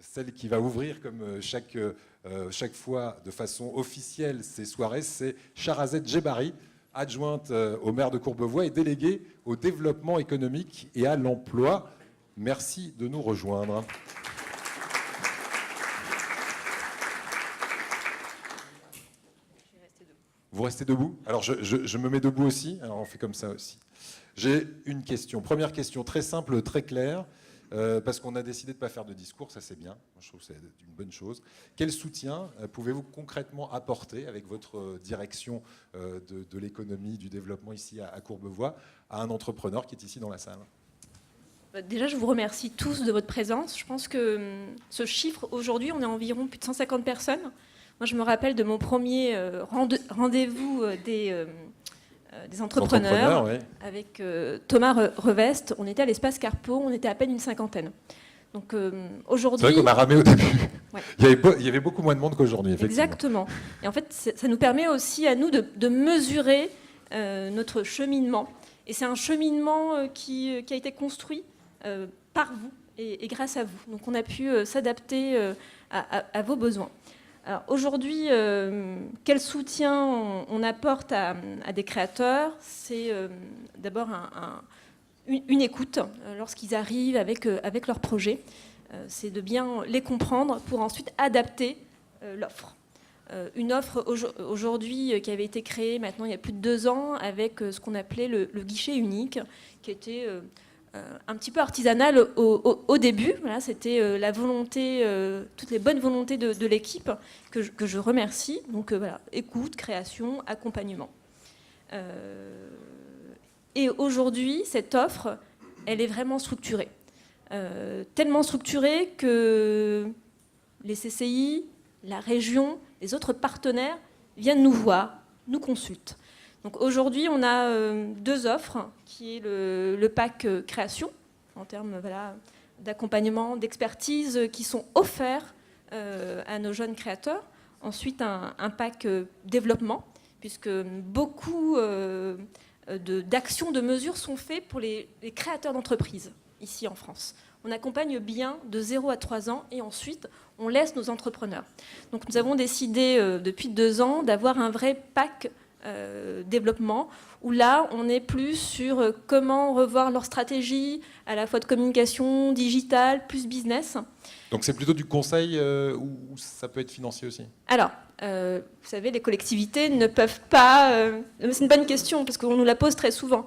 celle qui va ouvrir comme chaque fois de façon officielle ces soirées, c'est Charazet Djebari, adjointe au maire de Courbevoie et déléguée au développement économique et à l'emploi. Merci de nous rejoindre. Vous restez debout? Alors je me mets debout aussi, alors on fait comme ça aussi. J'ai une question. Première question très simple, très claire, parce qu'on a décidé de ne pas faire de discours, ça c'est bien, moi, je trouve que c'est une bonne chose. Quel soutien pouvez-vous concrètement apporter avec votre direction de l'économie, du développement ici à Courbevoie, à un entrepreneur qui est ici dans la salle? Déjà, je vous remercie tous de votre présence. Je pense que ce chiffre, aujourd'hui, on est environ plus de 150 personnes. Moi, je me rappelle de mon premier rendez-vous des entrepreneurs ouais. avec Thomas Revest. On était à l'espace Carpo, on était à peine une cinquantaine. Donc aujourd'hui... C'est vrai qu'on a ramé au début. Ouais. Il y avait beaucoup moins de monde qu'aujourd'hui, effectivement. Exactement. Et en fait, ça nous permet aussi à nous de mesurer notre cheminement. Et c'est un cheminement qui a été construit par vous et grâce à vous. Donc on a pu s'adapter à vos besoins. Alors aujourd'hui, quel soutien on apporte à des créateurs? C'est d'abord une écoute lorsqu'ils arrivent avec leurs projets. C'est de bien les comprendre pour ensuite adapter l'offre. Une offre aujourd'hui qui avait été créée maintenant il y a plus de 2 ans avec ce qu'on appelait le guichet unique, qui était un petit peu artisanal au début. Voilà, c'était la volonté, toutes les bonnes volontés de l'équipe que je remercie. Donc voilà, écoute, création, accompagnement. Et aujourd'hui, cette offre, elle est vraiment structurée. Tellement structurée que les CCI, la région, les autres partenaires viennent nous voir, nous consultent. Donc aujourd'hui, on a 2 offres, qui est le pack création, en termes d'accompagnement, d'expertise, qui sont offerts à nos jeunes créateurs. Ensuite, un pack développement, puisque beaucoup d'actions, de mesures sont faites pour les créateurs d'entreprises, ici en France. On accompagne bien de 0 à 3 ans et ensuite, on laisse nos entrepreneurs. Donc nous avons décidé depuis 2 ans d'avoir un vrai pack développement, où là, on est plus sur comment revoir leur stratégie, à la fois de communication, digitale, plus business. Donc c'est plutôt du conseil ou ça peut être financier aussi? Alors, vous savez, les collectivités ne peuvent pas... c'est une bonne question, parce qu'on nous la pose très souvent.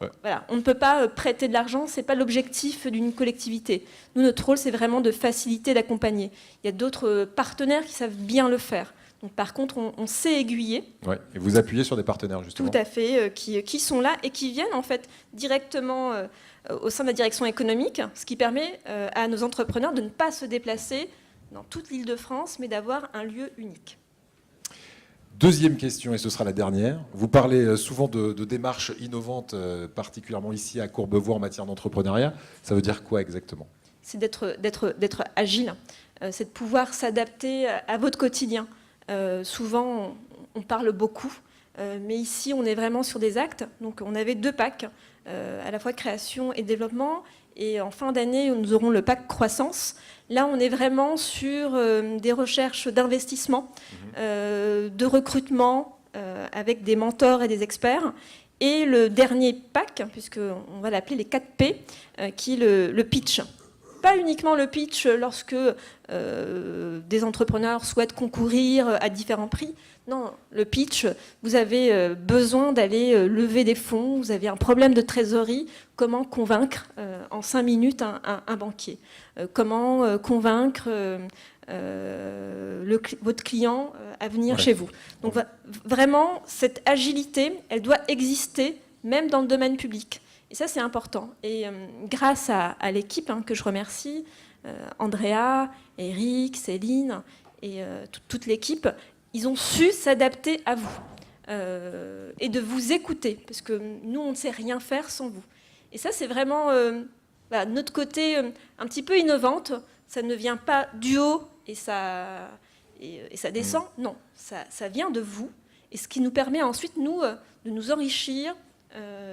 Ouais. Voilà, on ne peut pas prêter de l'argent, ce n'est pas l'objectif d'une collectivité. Nous, notre rôle, c'est vraiment de faciliter, d'accompagner. Il y a d'autres partenaires qui savent bien le faire. Donc, par contre, on sait aiguiller. Ouais. Et vous appuyez sur des partenaires, justement. Tout à fait, qui sont là et qui viennent en fait directement au sein de la direction économique, ce qui permet à nos entrepreneurs de ne pas se déplacer dans toute l'Île-de-France, mais d'avoir un lieu unique. Deuxième question, et ce sera la dernière. Vous parlez souvent de démarches innovantes, particulièrement ici à Courbevoie en matière d'entrepreneuriat. Ça veut dire quoi exactement? C'est d'être agile, c'est de pouvoir s'adapter à votre quotidien. Souvent, on parle beaucoup, mais ici, on est vraiment sur des actes. Donc, on avait 2 packs, à la fois création et développement. Et en fin d'année, nous aurons le pack croissance. Là, on est vraiment sur des recherches d'investissement, de recrutement, avec des mentors et des experts. Et le dernier pack, puisqu'on va l'appeler les 4 P, qui est le pitch. Pas uniquement le pitch lorsque des entrepreneurs souhaitent concourir à différents prix. Non, le pitch, vous avez besoin d'aller lever des fonds, vous avez un problème de trésorerie, comment convaincre en 5 minutes un banquier? Comment convaincre votre client à venir chez vous? Donc vraiment, cette agilité, elle doit exister même dans le domaine public. Et ça, c'est important. Et grâce à l'équipe que je remercie, Andrea, Eric, Céline et toute l'équipe, ils ont su s'adapter à vous et de vous écouter, parce que nous, on ne sait rien faire sans vous. Et ça, c'est vraiment notre côté un petit peu innovante. Ça ne vient pas du haut et ça descend. Non, ça vient de vous. Et ce qui nous permet ensuite, nous, de nous enrichir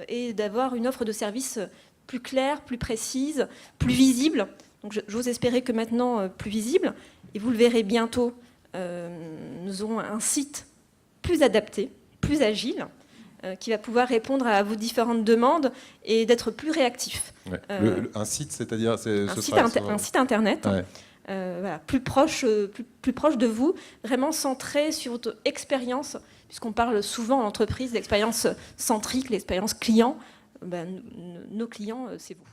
et d'avoir une offre de service plus claire, plus précise, plus visible. Donc j'ose espérer que maintenant, plus visible, et vous le verrez bientôt, nous aurons un site plus adapté, plus agile, qui va pouvoir répondre à vos différentes demandes et d'être plus réactif. Ouais. Un site, c'est-à-dire un site internet, ouais. Voilà, plus proche de vous, vraiment centré sur votre expérience, puisqu'on parle souvent en entreprise d'expérience centrique, l'expérience client. Ben, nos clients, c'est vous.